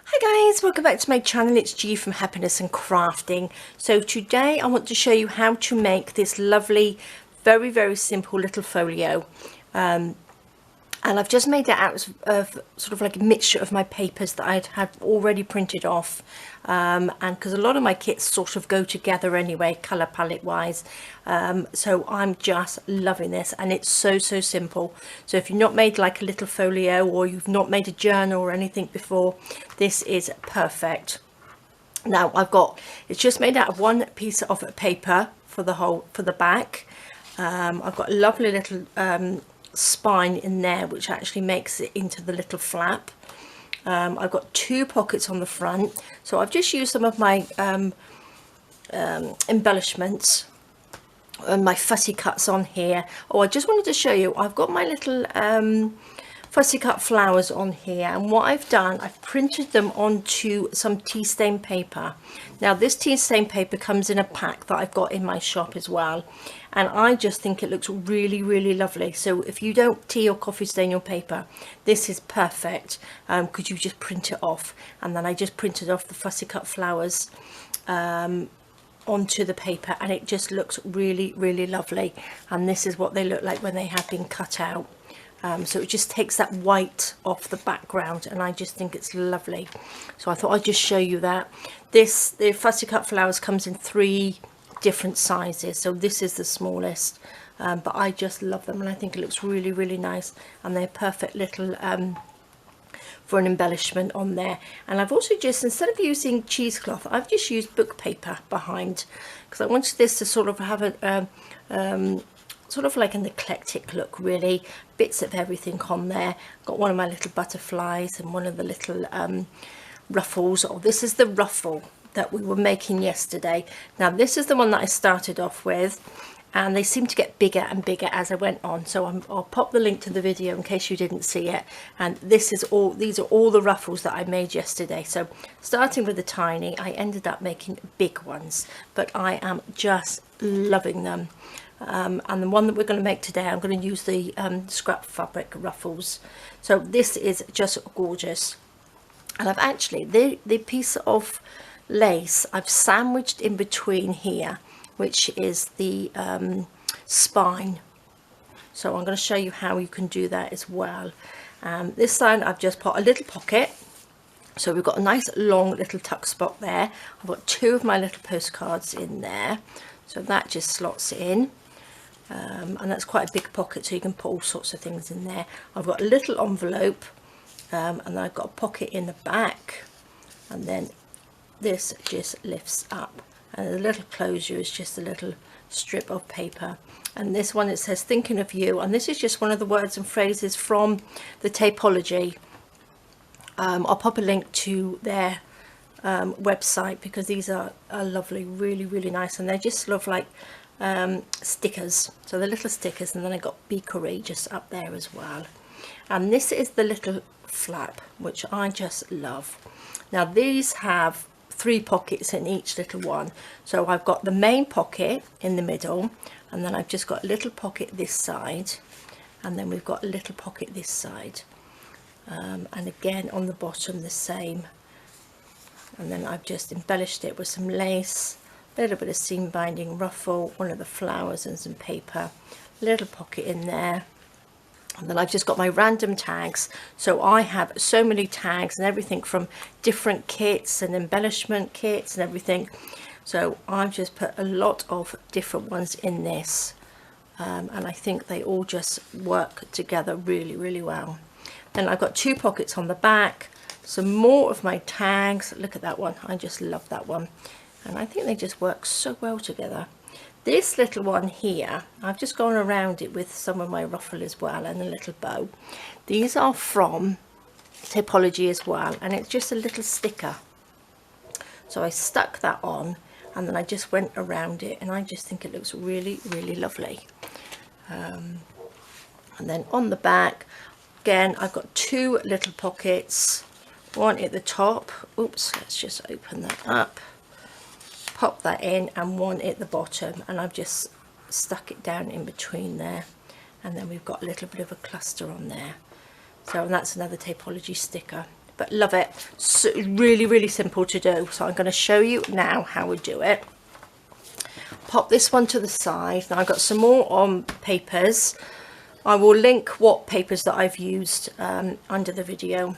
Hi guys, welcome back to my channel. It's G from Happiness and Crafting. So today I want to show you how to make this lovely, very simple little folio. And I've just made it out of sort of like a mixture of my papers that I'd had already printed off, and because a lot of my kits sort of go together anyway, colour palette wise, so I'm just loving this, and it's so simple. So if you've not made like a little folio, or you've not made a journal or anything before, this is perfect. Now it's just made out of one piece of paper for the back. I've got a lovely little spine in there which actually makes it into the little flap. I've got two pockets on the front, so I've just used some of my embellishments and my fussy cuts on here. I just wanted to show you, I've got my little Fussy Cut Flowers on here, and what I've done, I've printed them onto some tea stain paper. Now this tea stain paper comes in a pack that I've got in my shop as well, and I just think it looks really lovely. So if you don't tea or coffee stain your paper, this is perfect, because you just print it off. And then I just printed off the Fussy Cut Flowers onto the paper, and it just looks really lovely. And this is what they look like when they have been cut out. So it just takes that white off the background, and I just think it's lovely. So I thought I'd just show you that. The Fussy Cut Flowers comes in 3 different sizes, so this is the smallest, but I just love them, and I think it looks really nice, and they're perfect little for an embellishment on there. And I've also just, instead of using cheesecloth, I've just used book paper behind, because I wanted this to sort of have a sort of like an eclectic look, really, bits of everything on there. Got one of my little butterflies and one of the little ruffles. This is the ruffle that we were making yesterday. Now this is the one that I started off with, and they seem to get bigger and bigger as I went on, so I'll pop the link to the video in case you didn't see it. And these are all the ruffles that I made yesterday. So starting with the tiny, I ended up making big ones, but I am just loving them. And the one that we're going to make today, I'm going to use the scrap fabric ruffles. So this is just gorgeous. And I've actually, the piece of lace I've sandwiched in between here, which is the spine. So I'm going to show you how you can do that as well. This side I've just put a little pocket, so we've got a nice long little tuck spot there. I've got 2 of my little postcards in there, so that just slots in. And that's quite a big pocket, so you can put all sorts of things in there. I've got a little envelope, and then I've got a pocket in the back, and then this just lifts up, and the little closure is just a little strip of paper. And this one, it says thinking of you, and this is just one of the words and phrases from the Tapology. I'll pop a link to their website, because these are lovely, really nice, and they're just sort of like stickers. So the little stickers, and then I got Be Courageous up there as well. And this is the little flap, which I just love. Now these have 3 pockets in each little one, so I've got the main pocket in the middle, and then I've just got a little pocket this side, and then we've got a little pocket this side, and again on the bottom the same. And then I've just embellished it with some lace, a little bit of seam binding ruffle, one of the flowers, and some paper, little pocket in there. And then I've just got my random tags. So I have so many tags and everything from different kits and embellishment kits and everything. So I've just put a lot of different ones in this, and I think they all just work together really well. Then I've got 2 pockets on the back, some more of my tags. Look at that one, I just love that one, and I think they just work so well together. This little one here, I've just gone around it with some of my ruffle as well, and a little bow. These are from Tapology as well, and it's just a little sticker. So I stuck that on, and then I just went around it, and I just think it looks really lovely. And then on the back, again, I've got 2 little pockets, one at the top. Oops, let's just open that up. Pop that in, and one at the bottom, and I've just stuck it down in between there, and then we've got a little bit of a cluster on there. So, and that's another Tapology sticker. but love it. So really simple to do. So I'm going to show you now how we do it. Pop this one to the side. Now I've got some more on papers. I will link what papers that I've used under the video.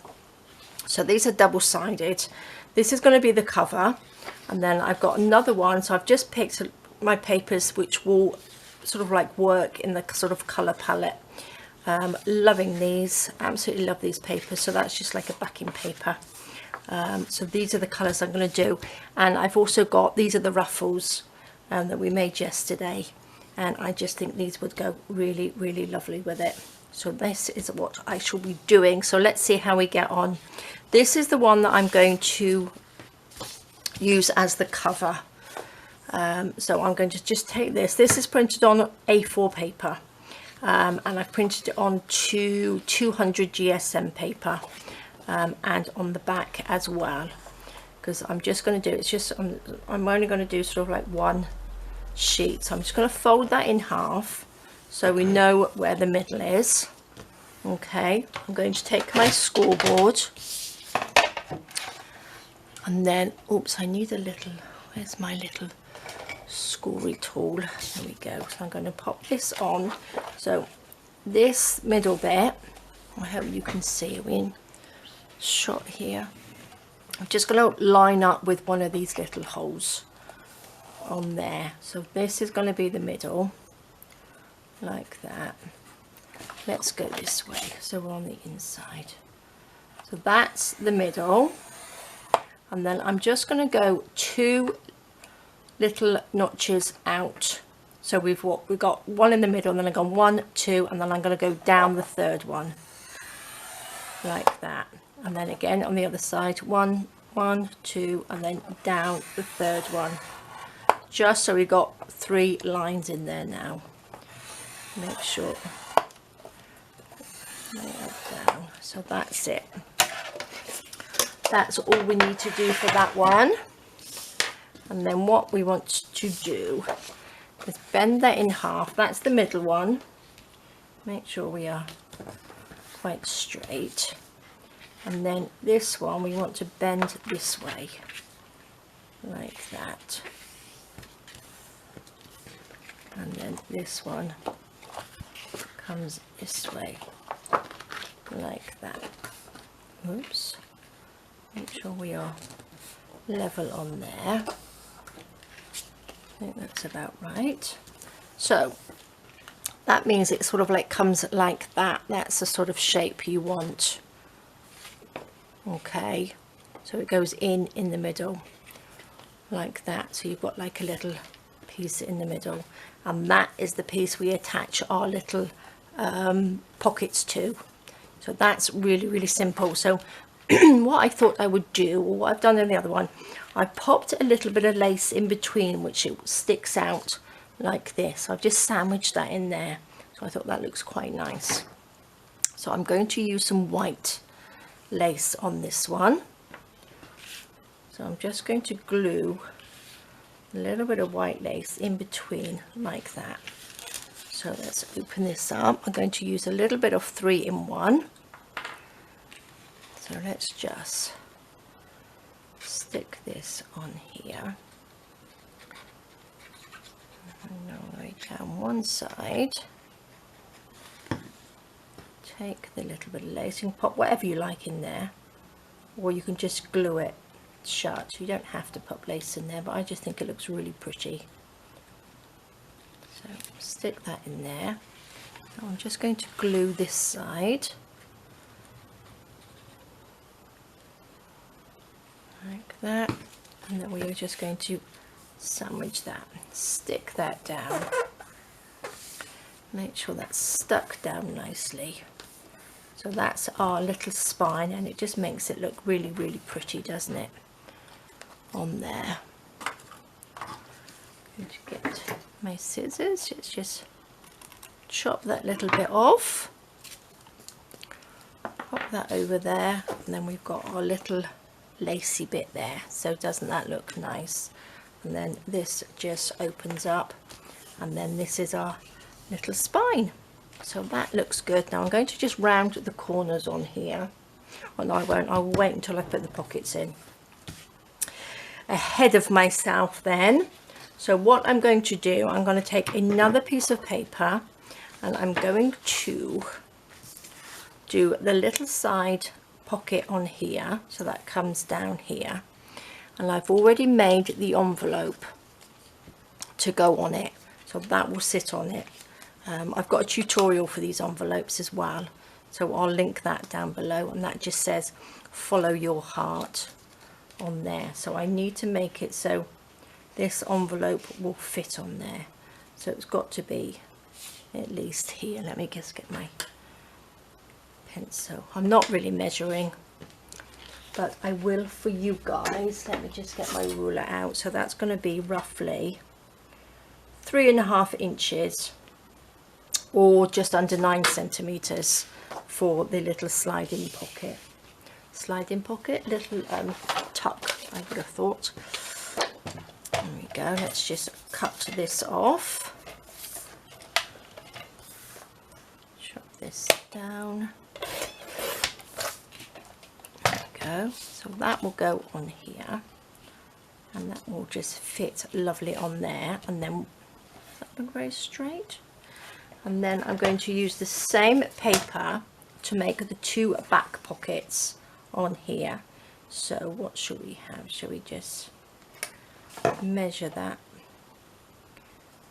So these are double-sided. This is going to be the cover, and then I've got another one. So I've just picked my papers which will sort of like work in the sort of colour palette. Loving these, absolutely love these papers. So that's just like a backing paper. So these are the colours I'm going to do, and I've also got, these are the Ruffles that we made yesterday, and I just think these would go really lovely with it. So this is what I shall be doing. So let's see how we get on. This is the one that I'm going to use as the cover. So I'm going to just take this. This is printed on A4 paper, and I've printed it on 200 GSM paper, and on the back as well, because I'm just going to do, it's just, I'm only going to do sort of like one sheet. So I'm just going to fold that in half so we know where the middle is. Okay, I'm going to take my scoreboard, and then, oops, I need a little, where's my little scory tool? There we go. So I'm going to pop this on. So this middle bit, I hope you can see, we're in shot here. I'm just going to line up with one of these little holes on there. So this is going to be the middle, like that. Let's go this way, so we're on the inside. So that's the middle, and then I'm just going to go 2 little notches out. So we've got one in the middle, and then I've gone 1, 2, and then I'm going to go down the third one, like that. And then again on the other side, 1, 1, 2, and then down the third one. Just so we've got 3 lines in there now. Make sure. Lay that down. So that's it. That's all we need to do for that one. And then what we want to do is bend that in half. That's the middle one. Make sure we are quite straight. And then this one we want to bend this way, like that. And then this one comes this way, like that. Oops. Make sure we are level on there. I think that's about right. So that means it sort of like comes like that. That's the sort of shape you want. Okay, so it goes in the middle like that. So you've got like a little piece in the middle, and that is the piece we attach our little pockets to. So that's really simple. So what I thought I would do, or what I've done in the other one, I popped a little bit of lace in between, which it sticks out like this. I've just sandwiched that in there, so I thought that looks quite nice. So I'm going to use some white lace on this one. So I'm just going to glue a little bit of white lace in between like that. So let's open this up. I'm going to use a little bit of 3-in-1. So let's just stick this on here. And all the way down one side. Take the little bit of lace and pop whatever you like in there, or you can just glue it shut. You don't have to pop lace in there, but I just think it looks really pretty. So stick that in there. Now I'm just going to glue this side like that, and then we are just going to sandwich that, stick that down, make sure that's stuck down nicely. So that's our little spine, and it just makes it look really pretty, doesn't it, on there. I'm going to get my scissors. Let's just chop that little bit off, pop that over there, and then we've got our little lacy bit there. So doesn't that look nice? And then this just opens up, and then this is our little spine. So that looks good. Now I'm going to just round the corners on here. Well, no, I won't. I'll wait until I put the pockets in. Ahead of myself then. So what I'm going to do, I'm going to take another piece of paper and I'm going to do the little side pocket on here, so that comes down here, and I've already made the envelope to go on it, so that will sit on it. I've got a tutorial for these envelopes as well, so I'll link that down below, and that just says follow your heart on there. So I need to make it so this envelope will fit on there, so it's got to be at least here. Let me just get my pencil. I'm not really measuring, but I will for you guys. Let me just get my ruler out. So that's going to be roughly 3.5 inches or just under 9 centimeters for the little sliding pocket. Little tuck, I would have thought. There we go. Let's just cut this off. Chop this down. There we go. So that will go on here, and that will just fit lovely on there. And then does that look very straight? And then I'm going to use the same paper to make the 2 back pockets on here. So what should we have? Shall we just measure that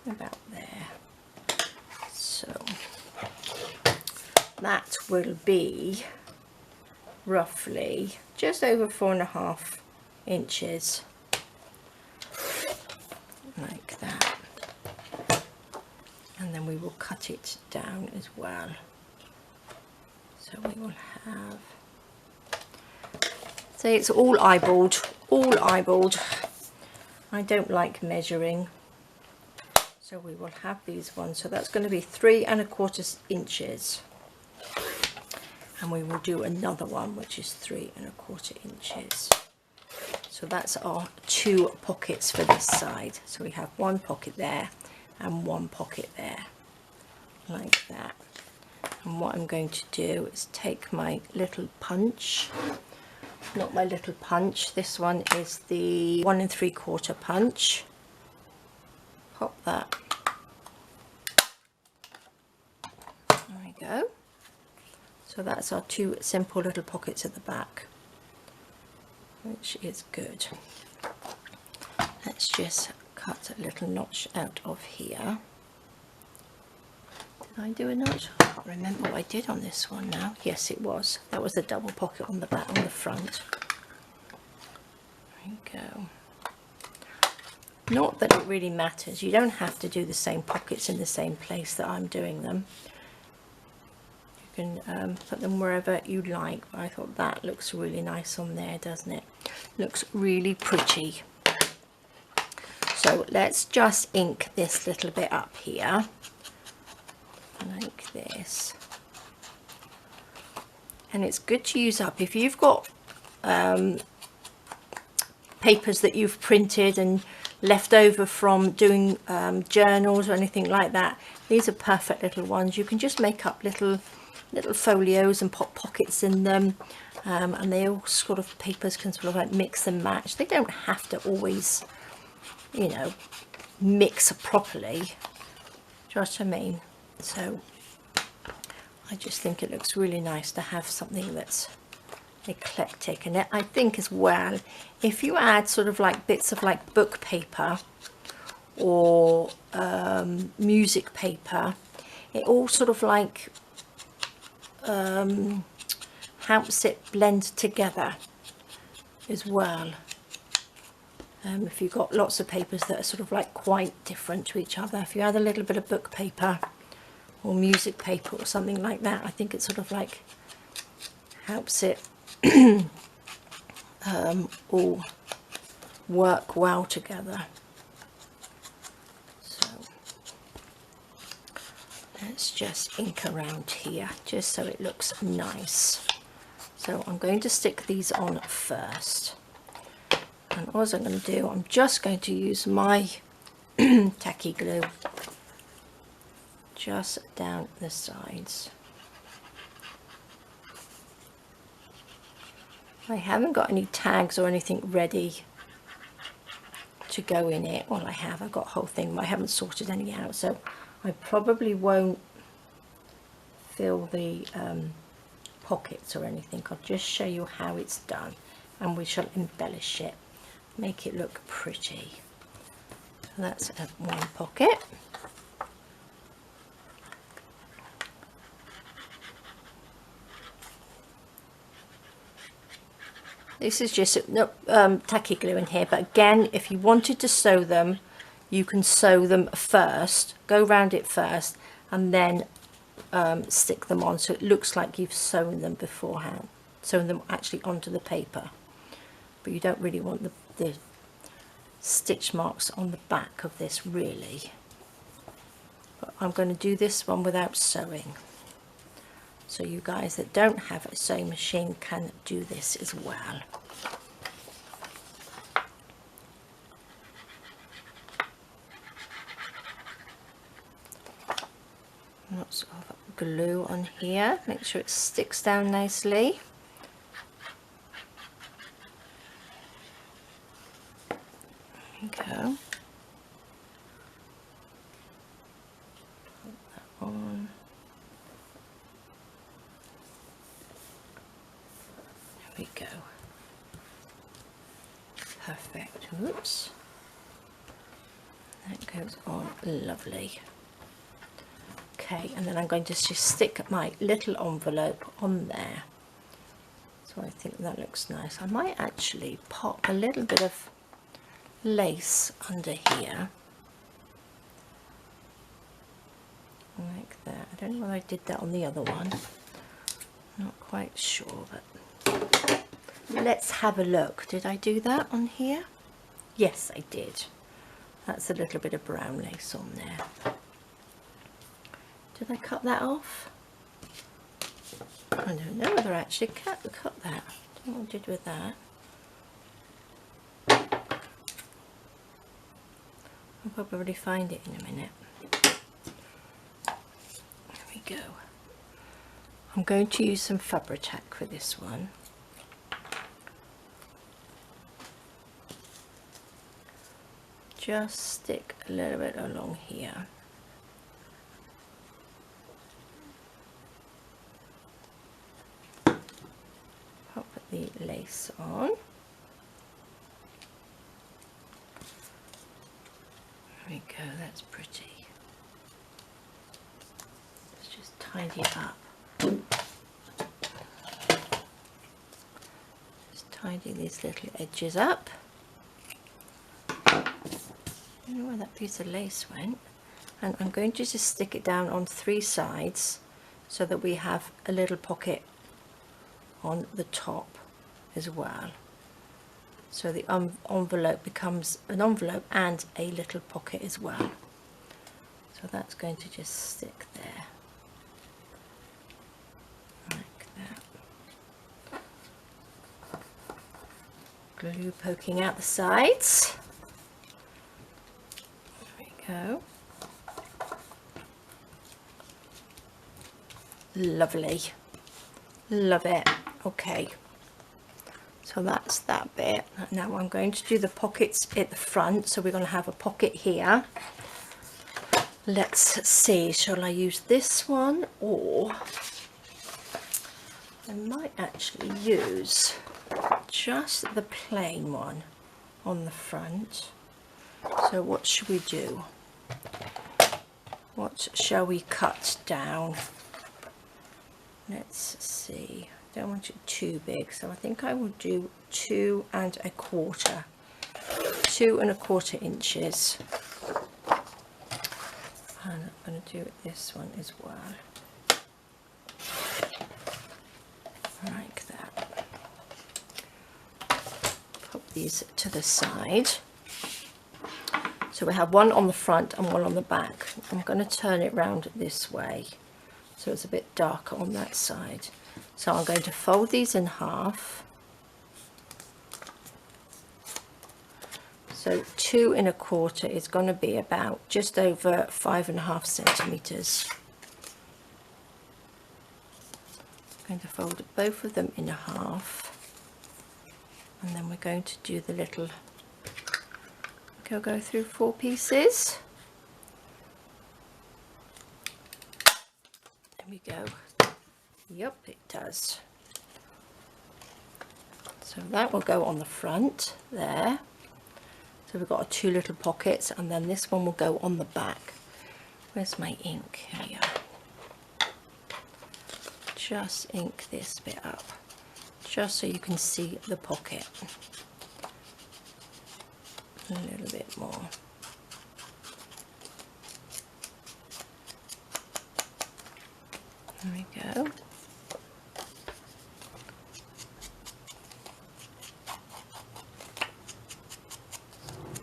about there? So that will be roughly just over 4.5 inches, like that. And then we will cut it down as well. So we will have, say it's all eyeballed, I don't like measuring, so we will have these ones. So that's going to be 3.25 inches, and we will do another one which is 3.25 inches. So that's our 2 pockets for this side. So we have 1 pocket there and 1 pocket there, like that. And what I'm going to do is take my little punch, not my little punch, this one is the 1 3/4 punch, pop that, there we go. So that's our 2 simple little pockets at the back, which is good. Let's just cut a little notch out of here. Did I do a notch? I can't remember what I did on this one now. Yes, it was. That was the double pocket on the back, on the front. There you go. Not that it really matters. You don't have to do the same pockets in the same place that I'm doing them. You can put them wherever you like. But I thought that looks really nice on there, doesn't it? Looks really pretty. So let's just ink this little bit up here, like this. And it's good to use up if you've got papers that you've printed and left over from doing journals or anything like that. These are perfect little ones. You can just make up little folios and pop pockets in them, and they all sort of, papers can sort of like mix and match. They don't have to always, you know, mix properly. Do you know what I mean? So I just think it looks really nice to have something that's eclectic. And I think as well, if you add sort of like bits of like book paper or music paper, it all sort of like helps it blend together as well. If you've got lots of papers that are sort of like quite different to each other, if you add a little bit of book paper or music paper or something like that, I think it sort of like helps it all work well together. So let's just ink around here just so it looks nice. So I'm going to stick these on first. And all I'm going to do, I'm just going to use my tacky glue just down the sides. I haven't got any tags or anything ready to go in it. Well, I've got a whole thing, but I haven't sorted any out, so I probably won't fill the pockets or anything. I'll just show you how it's done, and we shall embellish it, make it look pretty. So that's one pocket. This is just tacky glue in here, but again, if you wanted to sew them, you can sew them first, go round it first, and then stick them on, so it looks like you've sewn them beforehand, sewn them actually onto the paper. But you don't really want the stitch marks on the back of this, really. But I'm going to do this one without sewing, so you guys that don't have a sewing machine can do this as well. Lots of glue on here, make sure it sticks down nicely. There we go. Put that on. There we go. Perfect. Oops. That goes on lovely. Okay, and then I'm going to just stick my little envelope on there. So I think that looks nice. I might actually pop a little bit of lace under here. Like that. I don't know whether I did that on the other one. Not quite sure, but let's have a look. Did I do that on here? Yes, I did. That's a little bit of brown lace on there. Did I cut that off? I don't know whether I actually cut that. I don't know what I did with that. I'll probably find it in a minute. There we go. I'm going to use some Fabri-Tac for this one. Just stick a little bit along here. Pop the lace on. There we go, that's pretty. Let's just tidy it up. Just tidy these little edges up. I don't know where that piece of lace went. And I'm going to just stick it down on 3 sides so that we have a little pocket on the top as well. So the envelope becomes an envelope and a little pocket as well. So that's going to just stick there. Like that. Glue poking out the sides. There we go. Lovely. Love it. Okay. So that's that bit. Now I'm going to do the pockets at the front. So we're going to have a pocket here. Let's see, shall I use this one, or I might actually use just the plain one on the front. So what should we do? What shall we cut down? Let's see. Don't want it too big, so I think I will do 2 1/4. 2 1/4 inches. And I'm going to do this one as well. Like that. Pop these to the side. So we have one on the front and one on the back. I'm going to turn it round this way, so it's a bit darker on that side. So I'm going to fold these in half. So 2 1/4 is going to be about just over 5.5 centimetres. I'm going to fold both of them in half. and then we're going to do the little, go through 4 pieces. There we go. Yep, it does. So that will go on the front there. So we've got our 2 little pockets, and then this one will go on the back. Where's my ink? Here we are. Just ink this bit up, just so you can see the pocket a little bit more. There we go.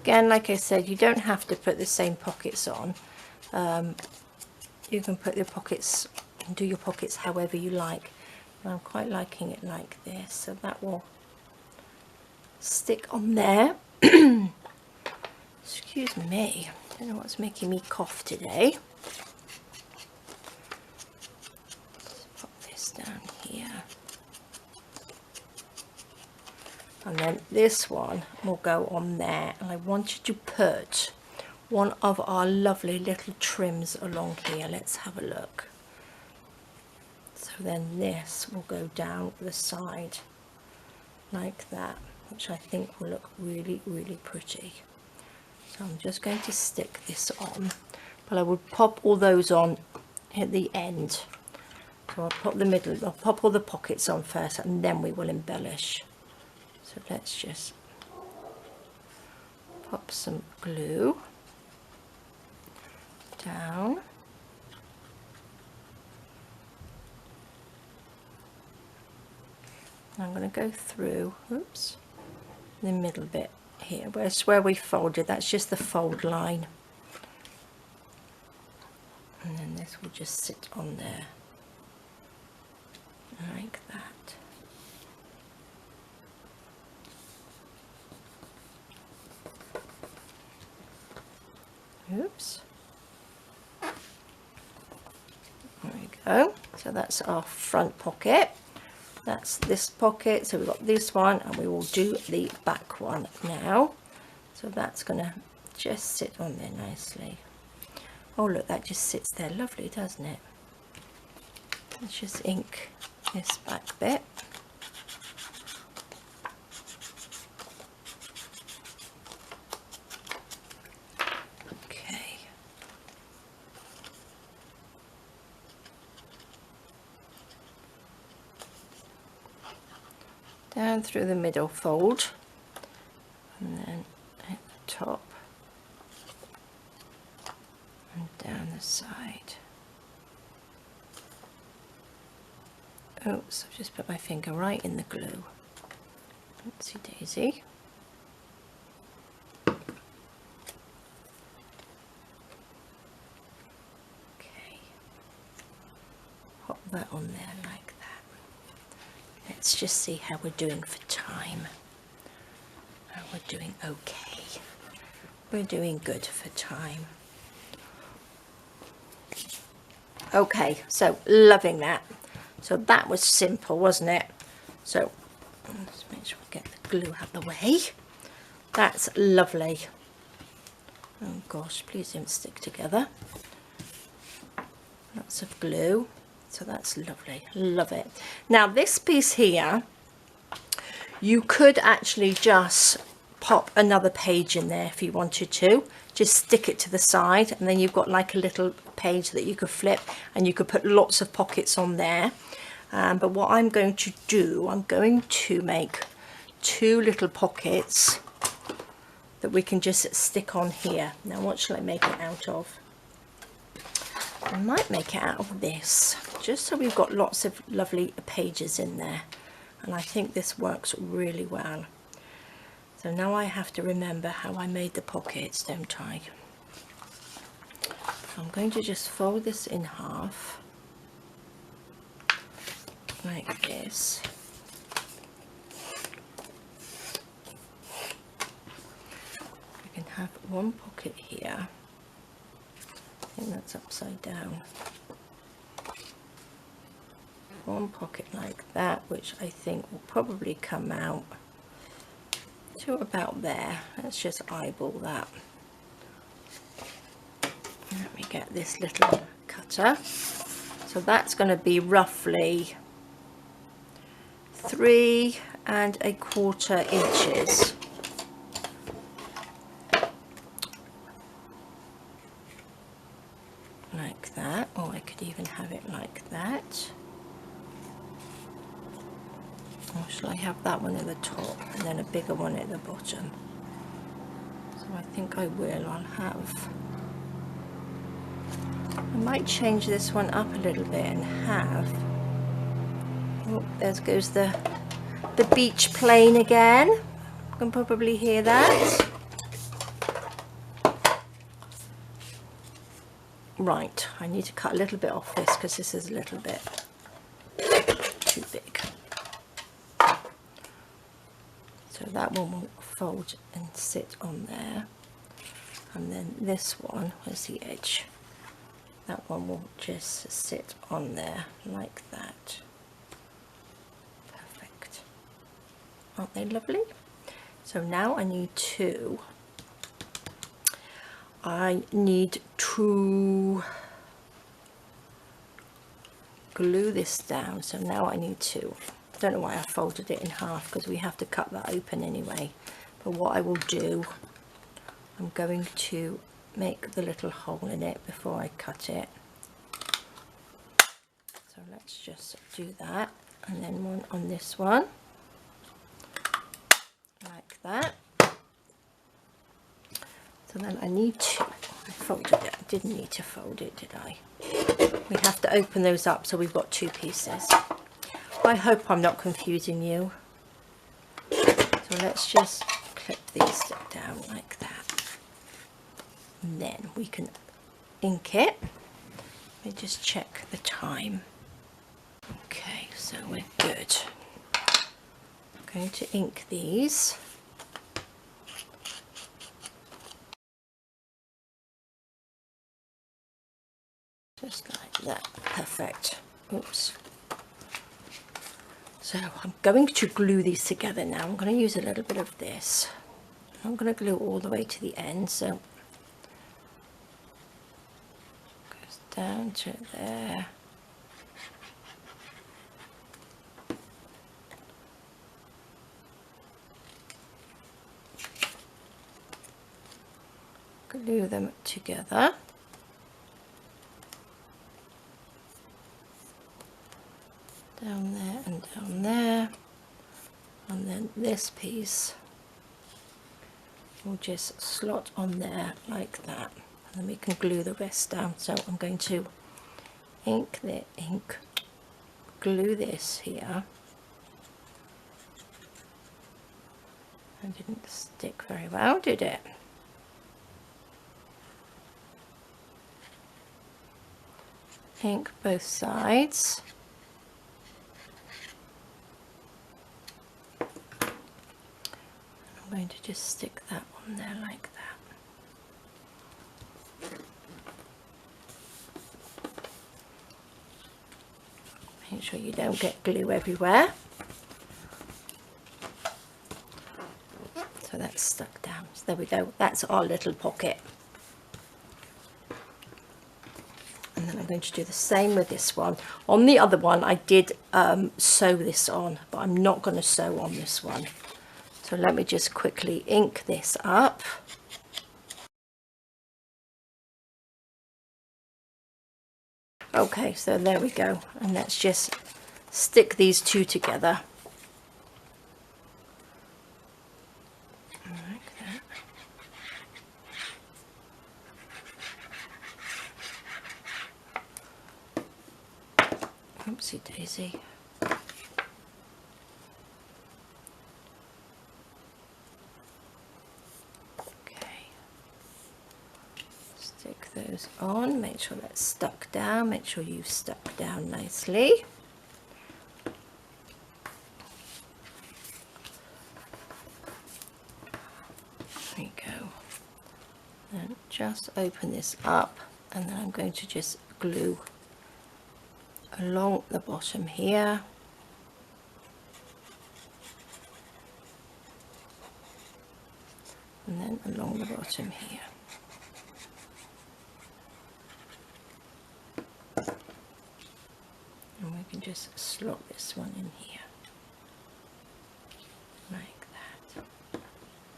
Again, like I said, you don't have to put the same pockets on. You can put your pockets and do your pockets however you like. But I'm quite liking it like this, so that will stick on there. Excuse me, I don't know what's making me cough today. Let's pop this down here. And then this one will go on there, and I want you to put one of our lovely little trims along here. Let's have a look. So then this will go down the side like that, which I think will look really, really pretty. So I'm just going to stick this on, but I would pop all those on at the end. So I'll pop the middle, I'll pop all the pockets on first, and then we will embellish. So let's just pop some glue down. I'm going to go through, oops, the middle bit here, where's where we folded, that's just the fold line. And then this will just sit on there, like that. Oops. There we go. So that's our front pocket. That's this pocket. So we've got this one, and we will do the back one now. So that's going to just sit on there nicely. Oh look, that just sits there lovely, doesn't it? Let's just ink this back bit. Down through the middle fold, and then at the top and down the side. Oops, I've just put my finger right in the glue. Oopsie daisy. Okay, pop that on there like that. Let's just see how we're doing for time. Oh, we're doing okay. We're doing good for time. Okay, so loving that. So that was simple, wasn't it? So let's make sure we get the glue out of the way. That's lovely. Oh gosh, please don't stick together. Lots of glue. So that's lovely, love it. Now this piece here, you could actually just pop another page in there if you wanted to. Just stick it to the side, and then you've got like a little page that you could flip, and you could put lots of pockets on there. But what I'm going to do, I'm going to make 2 little pockets that we can just stick on here. Now what shall I make it out of? I might make it out of this, just so we've got lots of lovely pages in there, and I think this works really well. So now I have to remember how I made the pockets, don't I? So I'm going to just fold this in half like this. We can have one pocket here. I think that's upside down. One pocket like that, which I think will probably come out to about there. Let's just eyeball that. Let me get this little cutter. So that's going to be roughly 3¼ inches. Like that, or I could even have it like that. Or shall I have that one at the top and then a bigger one at the bottom? So I think I will. I might change this one up a little bit and have, oh, there goes the beach plane again. You can probably hear that. Right, I need to cut a little bit off this because this is a little bit too big. So that one will fold and sit on there. And then this one, where's the edge? That one will just sit on there like that. Perfect. Aren't they lovely? So now I need to glue this down. So now I need to, I don't know why I folded it in half because we have to cut that open anyway. But what I will do, I'm going to make the little hole in it before I cut it. So let's just do that, and then one on this one like that. So then I need to, I folded it, I didn't need to fold it, did I? We have to open those up, so we've got 2 pieces. I hope I'm not confusing you. So let's just clip these down like that. And then we can ink it. Let me just check the time. Okay, so we're good. I'm going to ink these. Just like that. Perfect. Oops. So I'm going to glue these together now. I'm going to use a little bit of this. I'm going to glue all the way to the end. So goes down to there. Glue them together. Down there and down there, and then this piece will just slot on there like that, and then we can glue the rest down. So I'm going to glue this here. It didn't stick very well, did it? Ink both sides. I'm going to just stick that on there like that. Make sure you don't get glue everywhere. So that's stuck down. So there we go. That's our little pocket. And then I'm going to do the same with this one. On the other one I did sew this on, but I'm not going to sew on this one. So let me just quickly ink this up. Okay, so there we go. And let's just stick these 2 together. Like that. Oopsie daisy. Those on, make sure that's stuck down, make sure you've stuck down nicely. There you go. Then just open this up, and then I'm going to just glue along the bottom here. and then along the bottom here. And we can just slot this one in here, like that.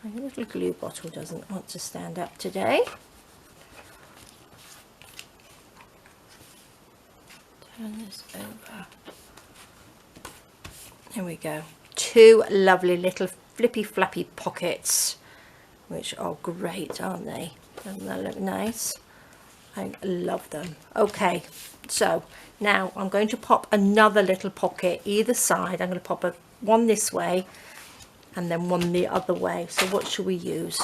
My little glue bottle doesn't want to stand up today. Turn this over. There we go. Two lovely little flippy flappy pockets, which are great, aren't they? Doesn't that look nice? I love them. Okay, so now I'm going to pop another little pocket either side. I'm going to pop one this way and then one the other way. So what should we use?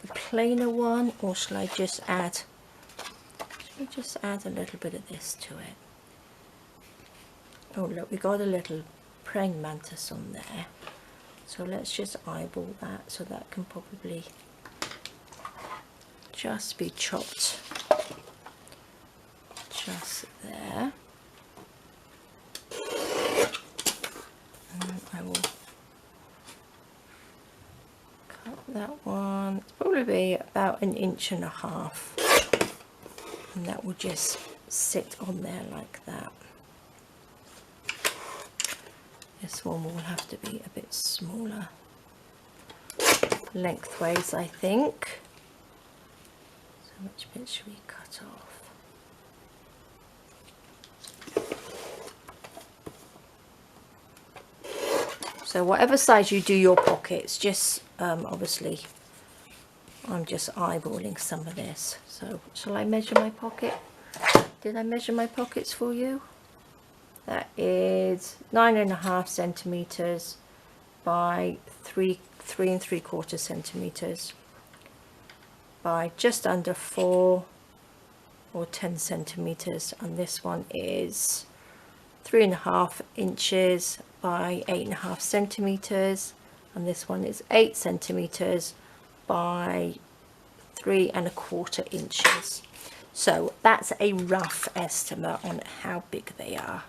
The plainer one, or shall I just add? Should we just add a little bit of this to it? Oh look, we got a little praying mantis on there. So let's just eyeball that, so that can probably just be chopped just there. And I will cut that one. It's probably be about 1.5 inches, and that will just sit on there like that. This one will have to be a bit smaller lengthways, I think. So which bit should we cut off? So whatever size you do your pockets, just obviously I'm just eyeballing some of this. So shall I measure my pocket? Did I measure my pockets for you? That is 9.5 centimeters by 3 3¾ centimeters by just under 4 or 10 centimeters, and this one is 3.5 inches by 8.5 centimeters, and this one is 8 centimeters by 3¼ inches. So that's a rough estimate on how big they are.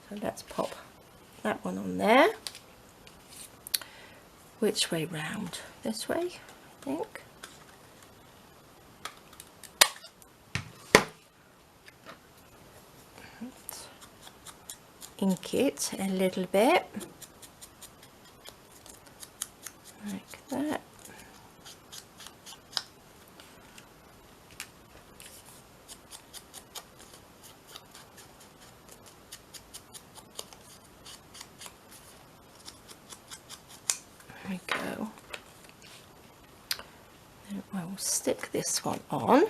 So let's pop that one on there. Which way round? This way, I think. Ink it a little bit, like that. There we go. Then I will stick this one on.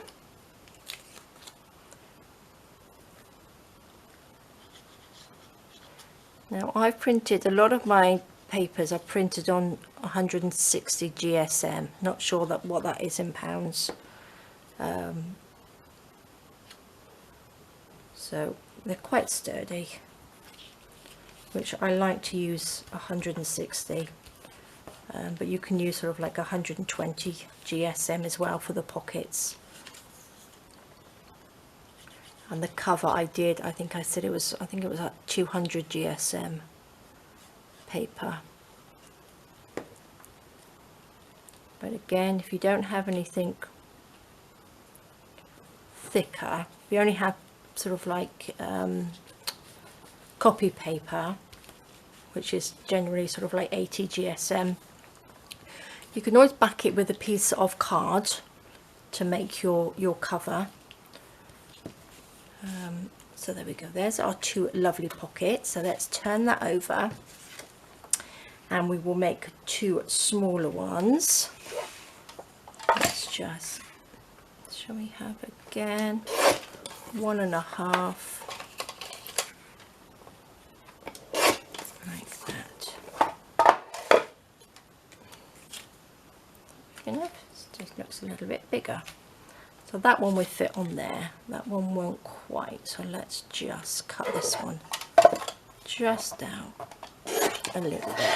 Now I've printed, a lot of my papers are printed on 160 GSM, not sure what that is in pounds. So they're quite sturdy, which I like to use 160, but you can use sort of like 120 GSM as well for the pockets. And the cover I did, I think it was like 200 GSM paper. But again, if you don't have anything thicker, if you only have sort of like copy paper, which is generally sort of like 80 GSM, you can always back it with a piece of card to make your cover. So there we go, there's our two lovely pockets. So let's turn that over and we will make two smaller ones. Let's just, shall we have again 1.5, like that. Enough, it just looks a little bit bigger. So that one will fit on there, that one won't quite, so let's just cut this one just down a little bit.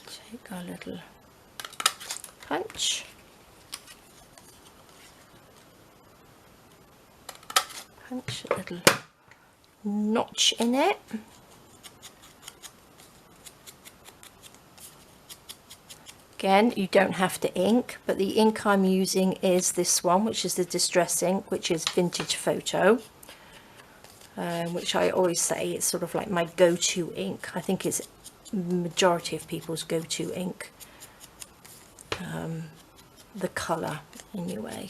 Take our little punch, punch a little notch in it. Again, you don't have to ink, but the ink I'm using is this one, which is the Distress ink, which is Vintage Photo, which I always say it's sort of like my go-to ink. I think it's majority of people's go-to ink, the colour anyway.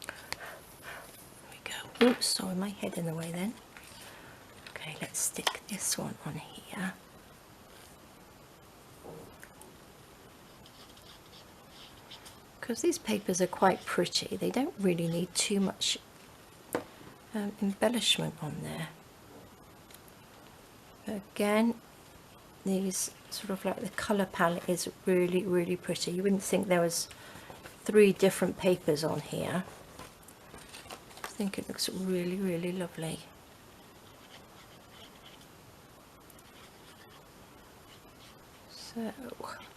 There we go. Oops, sorry, my head in the way then. Okay, let's stick this one on here. Because these papers are quite pretty, they don't really need too much embellishment on there. But again, these sort of like the colour palette is really, really pretty. You wouldn't think there was 3 different papers on here. I think it looks really, really lovely. So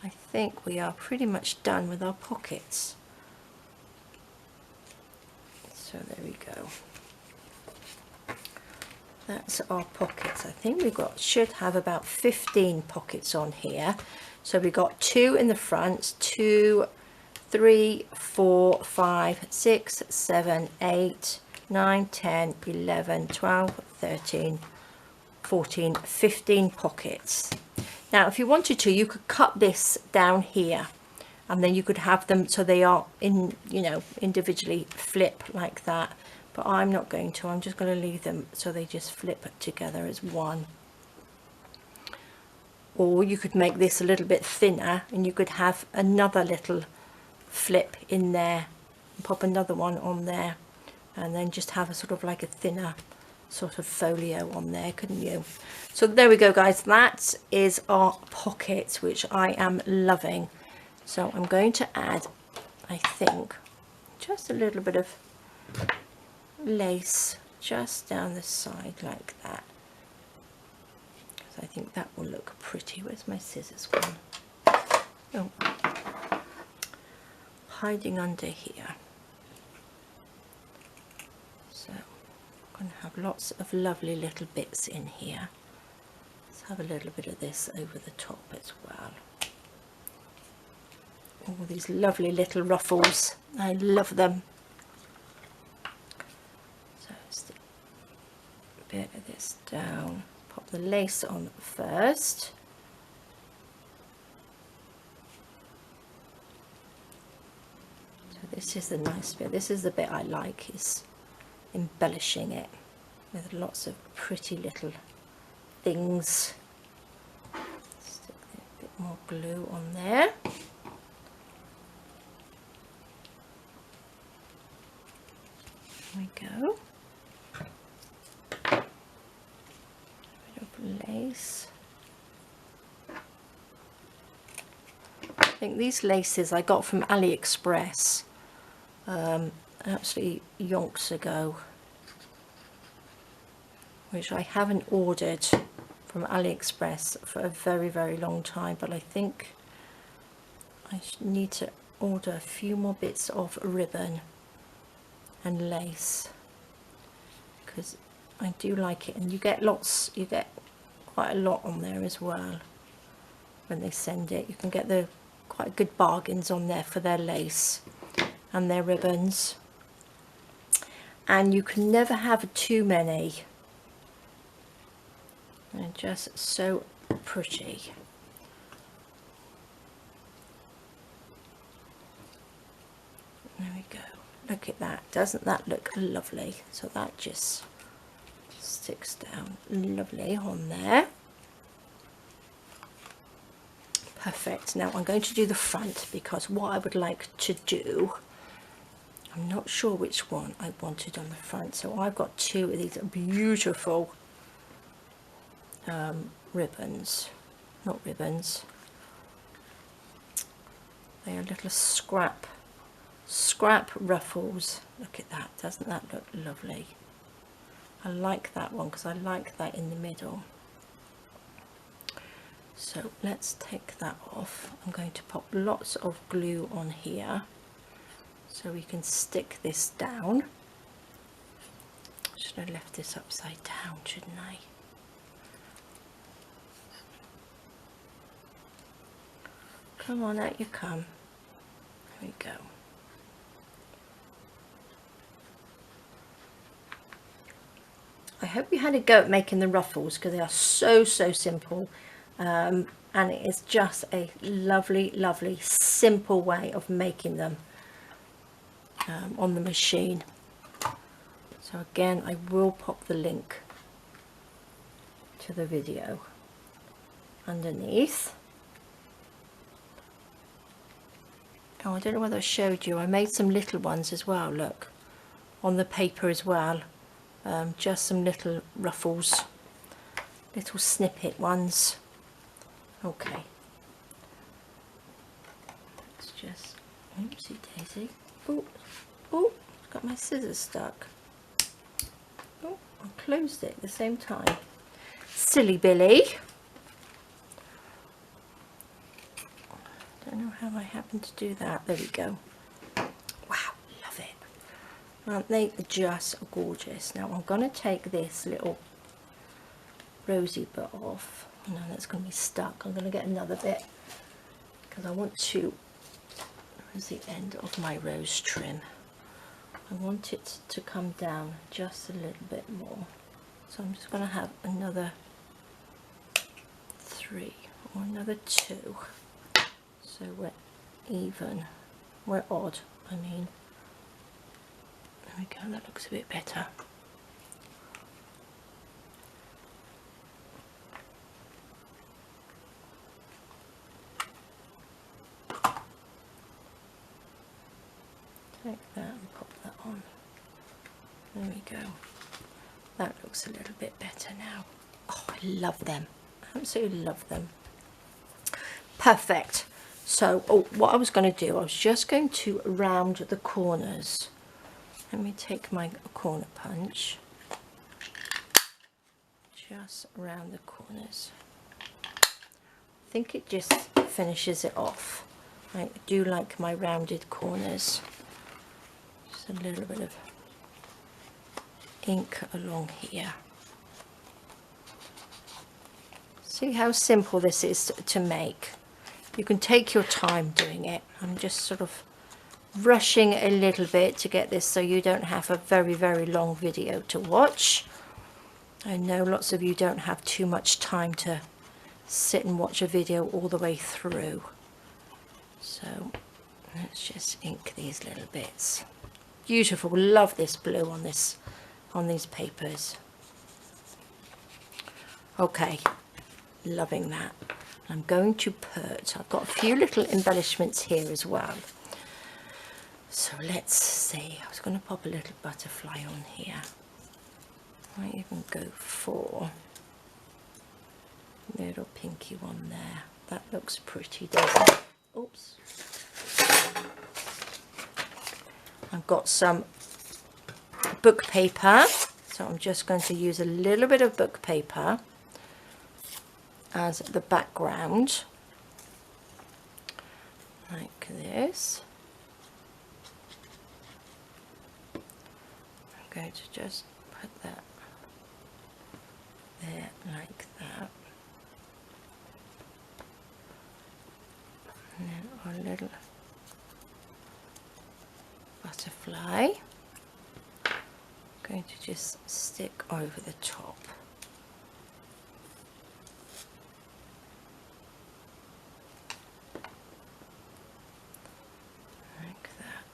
I think we are pretty much done with our pockets. So there we go. That's our pockets. I think we should have about 15 pockets on here. So we got 2 in the front, 2, 3, 4, 5, 6, 7, 8, 9, 10, 11, 12, 13, 14, 15 pockets. Now if you wanted to, you could cut this down here and then you could have them so they are in, you know, individually flip like that, but I'm not going to. I'm just going to leave them so they just flip together as one. Or you could make this a little bit thinner and you could have another little flip in there and pop another one on there and then just have a sort of like a thinner sort of folio on there, couldn't you? So there we go, guys. That is our pocket, which I am loving. So I'm going to add, I think, just a little bit of lace just down the side like that, because I think that will look pretty. Where's my scissors gone? Oh, hiding under here. So I'm going to have lots of lovely little bits in here. Let's have a little bit of this over the top as well. All these lovely little ruffles, I love them. So stick a bit of this down, pop the lace on first. So this is the nice bit. This is the bit I like, is embellishing it with lots of pretty little things. Stick a bit more glue on there. There we go. A bit of lace. I think these laces I got from AliExpress absolutely yonks ago, which I haven't ordered from AliExpress for a very, very long time, but I think I need to order a few more bits of ribbon and lace, because I do like it, and you get quite a lot on there as well when they send it. You can get the quite good bargains on there for their lace and their ribbons, and you can never have too many. They're just so pretty. There we go. Look at that. Doesn't that look lovely? So that just sticks down lovely on there. Perfect. Now I'm going to do the front, because what I would like to do, I'm not sure which one I wanted on the front. So I've got 2 of these beautiful ribbons, not ribbons, they are little scrap ruffles. Look at that. Doesn't that look lovely? I like that one because I like that in the middle. So let's take that off. I'm going to pop lots of glue on here so we can stick this down. Should have left this upside down, shouldn't I? Come on, out you come. There we go. I hope you had a go at making the ruffles, because they are so simple, and it is just a lovely simple way of making them on the machine. So again, I will pop the link to the video underneath. Oh, I don't know whether I showed you, I made some little ones as well, look, on the paper as well. Just some little ruffles, little snippet ones. Okay, let's just, oopsie daisy. Oh, got my scissors stuck. Oh, I closed it at the same time. Silly Billy. Don't know how I happened to do that. There we go. Wow, love it. Aren't they just gorgeous? Now I'm going to take this little rosy bit off. No, that's going to be stuck. I'm going to get another bit because I want to, where's the end of my rose trim? I want it to come down just a little bit more. So I'm just going to have another 3 or another 2. So we're even, we're odd, I mean. There we go, that looks a bit better. Take that and pop that on. There we go. That looks a little bit better now. Oh, I love them. Absolutely love them. Perfect. So, what I was going to do, I was just going to round the corners. Let me take my corner punch. Just around the corners. I think it just finishes it off. I do like my rounded corners. Just a little bit of ink along here. See how simple this is to make. You can take your time doing it. I'm just sort of rushing a little bit to get this so you don't have a very long video to watch. I know lots of you don't have too much time to sit and watch a video all the way through. So let's just ink these little bits. Beautiful, love this blue on these papers. Okay, loving that. I'm going to put, I've got a few little embellishments here as well. So let's see, I was going to pop a little butterfly on here. Might even go for a little pinky one there. That looks pretty, doesn't it? Oops. I've got some book paper, so I'm just going to use a little bit of book paper as the background, like this. I'm going to just put that there like that, and then a little butterfly. I'm going to just stick over the top. Like that.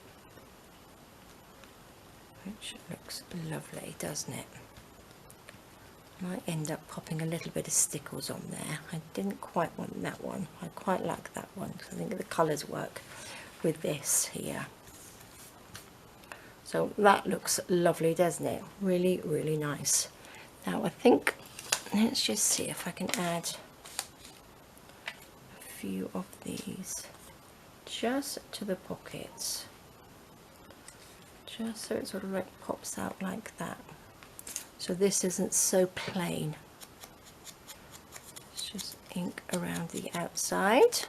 Which looks lovely, doesn't it? Might end up popping a little bit of stickles on there. I didn't quite want that one. I quite like that one because I think the colours work with this here. So that looks lovely, doesn't it? Really nice. Now I think, let's just see if I can add a few of these just to the pockets, just so it sort of like pops out like that. So this isn't so plain. Let's just ink around the outside.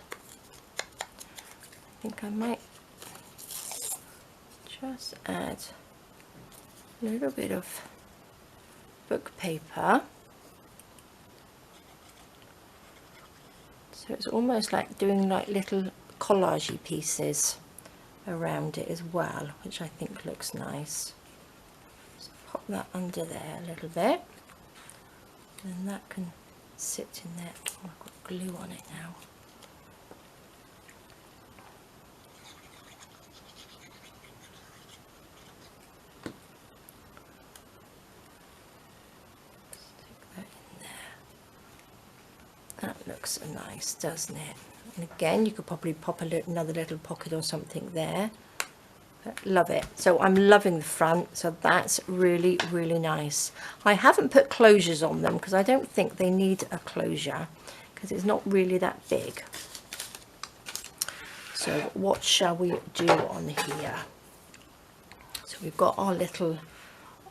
I think I might just add a little bit of book paper. So So it's almost like doing like little collage pieces around it as well, which I think looks nice. So pop that under there a little bit, and that can sit in there. Oh, I've got glue on it now. Stick that in there. That looks nice, doesn't it? And again, you could probably pop another little pocket or something there. But love it. So I'm loving the front, so that's really, really nice. I haven't put closures on them because I don't think they need a closure because it's not really that big. So what shall we do on here? So we've got our little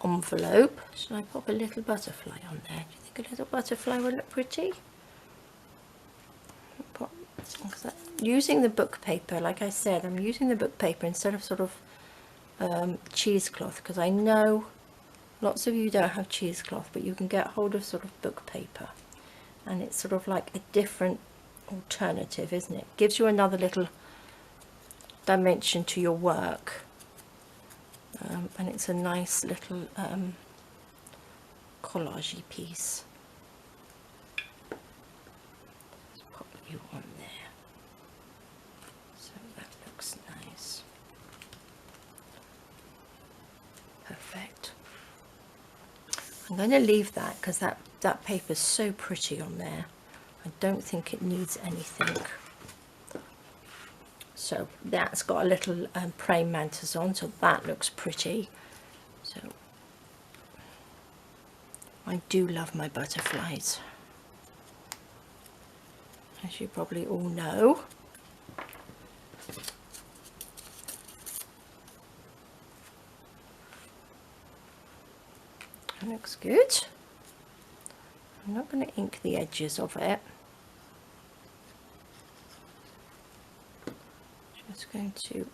envelope. Should I pop a little butterfly on there? Do you think a little butterfly would look pretty? Using the book paper, like I said, I'm using the book paper instead of sort of cheesecloth, because I know lots of you don't have cheesecloth, but you can get hold of sort of book paper, and it's sort of like a different alternative, isn't it? Gives you another little dimension to your work, and it's a nice little collage piece. Let's pop you on there. So that looks nice. Perfect. I'm going to leave that because that paper is so pretty on there. I don't think it needs anything. So that's got a little praying mantis on, so that looks pretty. So I do love my butterflies, as you probably all know. That looks good. I'm not going to ink the edges of it. Just going to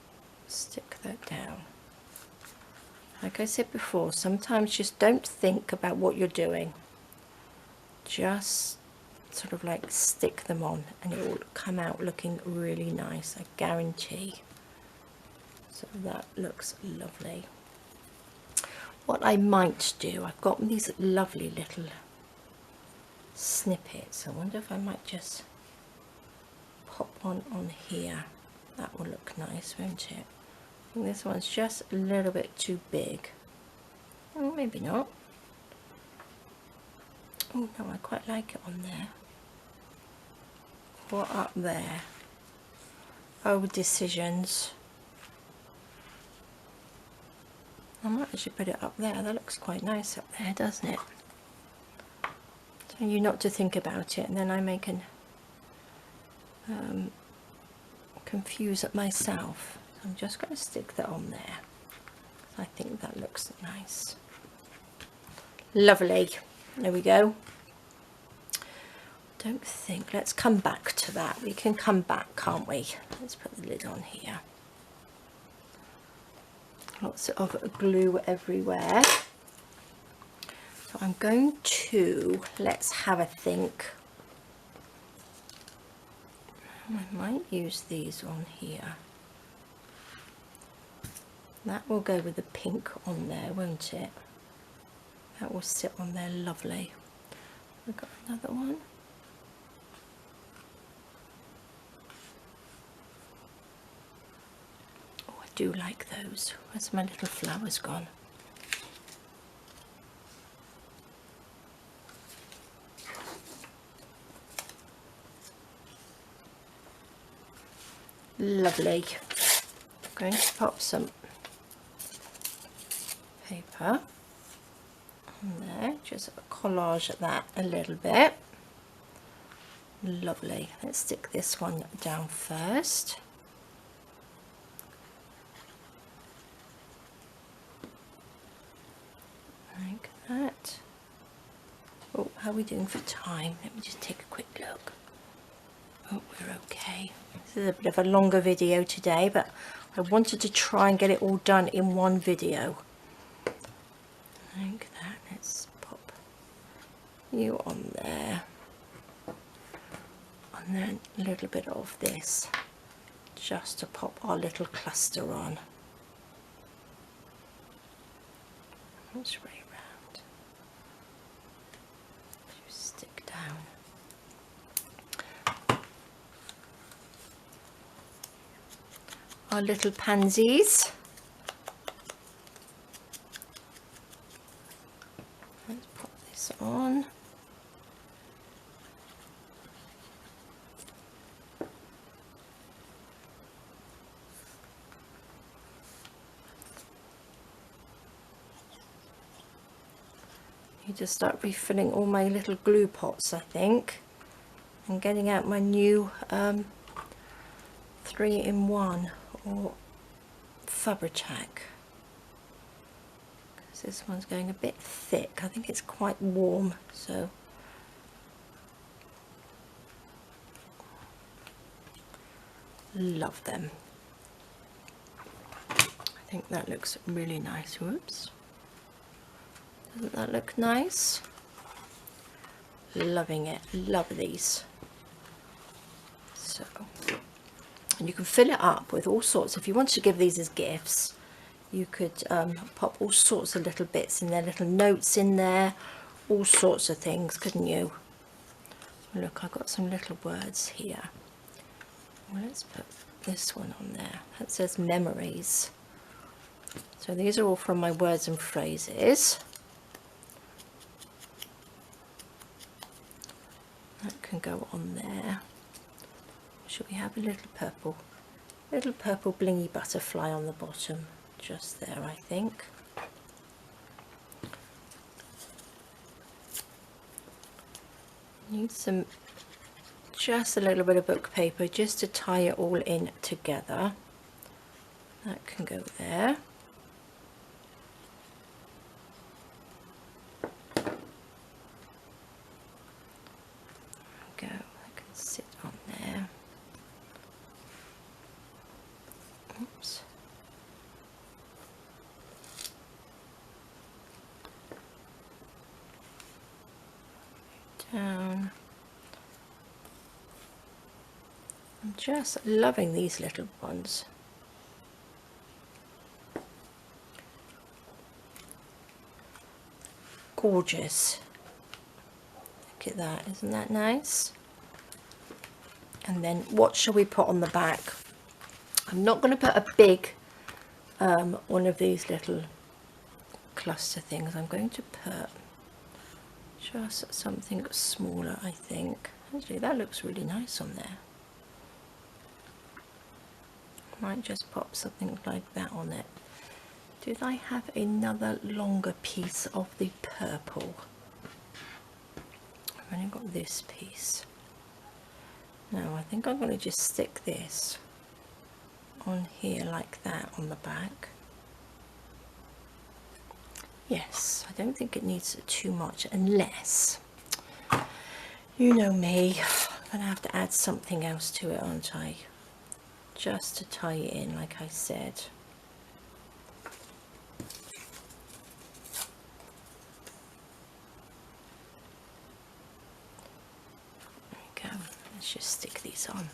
stick that down. Like I said before, sometimes just don't think about what you're doing. Just sort of like stick them on and it will come out looking really nice, I guarantee. So that looks lovely. What I might do, I've got these lovely little snippets. I wonder if I might just pop one on here. That will look nice, won't it? I think this one's just a little bit too big. Oh, maybe not. Oh no, I quite like it on there. What up there? Oh, decisions. I might actually put it up there. That looks quite nice up there, doesn't it? So you not to think about it, and then I make an confuse it myself. So I'm just going to stick that on there. I think that looks nice. Lovely. There we go. Don't think. Let's come back to that. We can come back, can't we? Let's put the lid on here. Lots of glue everywhere. So I'm going to, let's have a think. I might use these on here. That will go with the pink on there, won't it? That will sit on there lovely. We've got another one. Oh, I do like those. Where's my little flowers gone? Lovely. I'm going to pop some paper on there, just collage that a little bit. Lovely. Let's stick this one down first. Like that. Oh, how are we doing for time? Let me just take a quick look. Oh, we're okay. This is a bit of a longer video today, but I wanted to try and get it all done in one video. Like that. Let's pop you on there. And then a little bit of this just to pop our little cluster on. Let's right round. Just stick down. Our little pansies. Let's pop this on. You just start refilling all my little glue pots, I think, and getting out my new 3-in-1 or Fabric-Tac. Because this one's going a bit thick. I think it's quite warm, so love them. I think that looks really nice. Whoops. Doesn't that look nice? Loving it. Love these. So, and you can fill it up with all sorts. If you want to give these as gifts, you could pop all sorts of little bits in there, little notes in there, all sorts of things, couldn't you? Look, I've got some little words here. Well, let's put this one on there. That says memories. So these are all from my words and phrases. That can go on there. Should we have a little purple blingy butterfly on the bottom? Just there, I think. Need some, just a little bit of book paper just to tie it all in together. That can go there. Down. I'm just loving these little ones. Gorgeous. Look at that, isn't that nice? And then what shall we put on the back? I'm not going to put a big one of these little cluster things. I'm going to put just something smaller, I think. Actually, that looks really nice on there. Might just pop something like that on it. Did I have another longer piece of the purple? I've only got this piece. No, I think I'm going to just stick this on here like that on the back. Yes, I don't think it needs too much, unless, you know me, I'm going to have to add something else to it, aren't I? Just to tie it in, like I said. There we go. Let's just stick these on.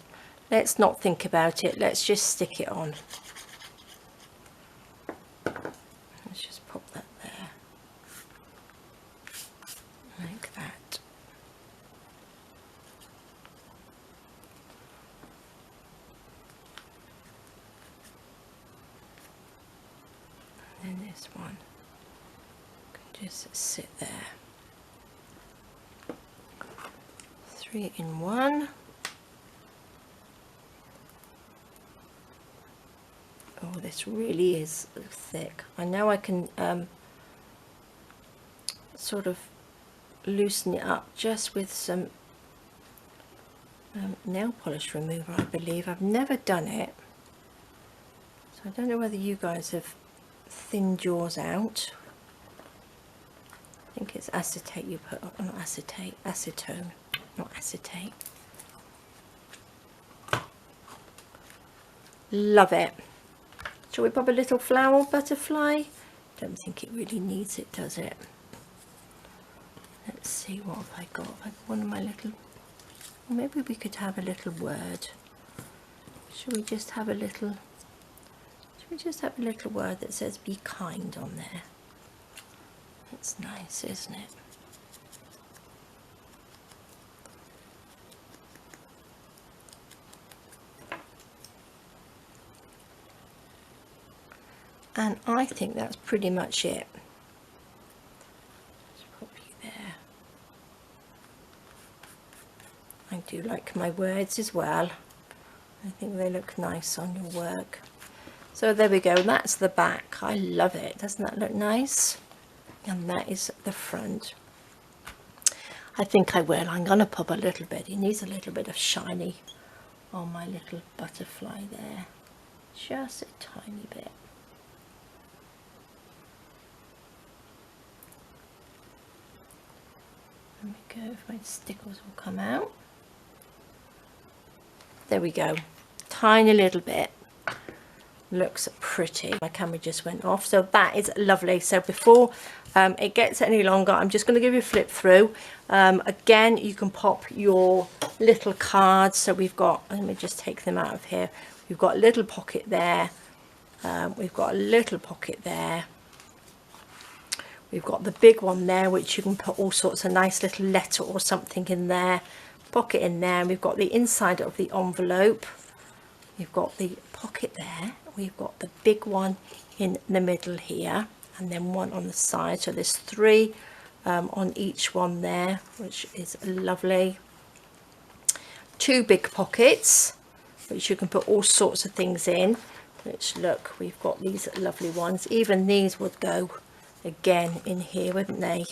Let's not think about it. Let's just stick it on. Let's just pop that there. Like that. And then this one can just sit there. 3-in-1. Oh, this really is thick. I know I can sort of loosen it up just with some nail polish remover, I believe. I've never done it, so I don't know whether you guys have thinned yours out. I think it's acetate you put on, not acetate, acetone, not acetate. Love it. Shall we pop a little flower butterfly? Don't think it really needs it, does it? Let's see, what have I got? I've got one of my little Maybe we could have a little word. Should we just have a little word that says be kind on there? That's nice, isn't it? And I think that's pretty much it. It's probably there. I do like my words as well. I think they look nice on your work. So there we go, that's the back. I love it. Doesn't that look nice? And that is the front. I think I will. I'm going to pop a little bit. It needs a little bit of shiny on my little butterfly there. Just a tiny bit. There we go, if my stickles will come out. There we go, tiny little bit. Looks pretty. My camera just went off, so that is lovely. So before it gets any longer, I'm just going to give you a flip through. Again, you can pop your little cards. So we've got, let me just take them out of here. We've got a little pocket there. We've got a little pocket there. We've got the big one there, which you can put all sorts of nice little letter or something in there. Pocket in there. We've got the inside of the envelope. We've got the pocket there. We've got the big one in the middle here, and then one on the side. So there's three on each one there, which is lovely. Two big pockets, which you can put all sorts of things in. Which, look, we've got these lovely ones. Even these would go again in here, wouldn't they?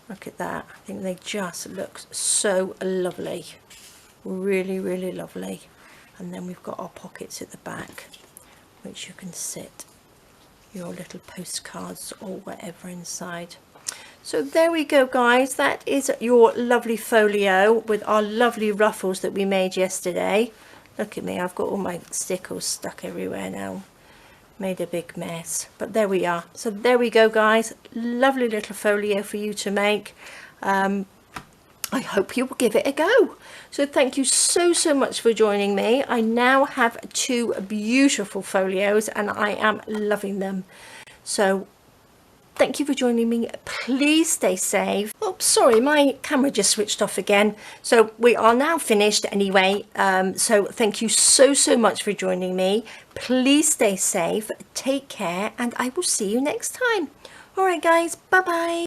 Look at that. I think they just look so lovely. Really, really lovely. And then we've got our pockets at the back, which you can sit your little postcards or whatever inside. So there we go, guys. That is your lovely folio with our lovely ruffles that we made yesterday. Look at me, I've got all my stickles stuck everywhere now. Made a big mess, but there we are. So there we go, guys. Lovely little folio for you to make. I hope you will give it a go. So thank you so much for joining me. I now have two beautiful folios and I am loving them. So thank you for joining me. Please stay safe. Oh, sorry, my camera just switched off again. So we are now finished anyway. So thank you so much for joining me. Please stay safe, take care, and I will see you next time. All right, guys, bye-bye.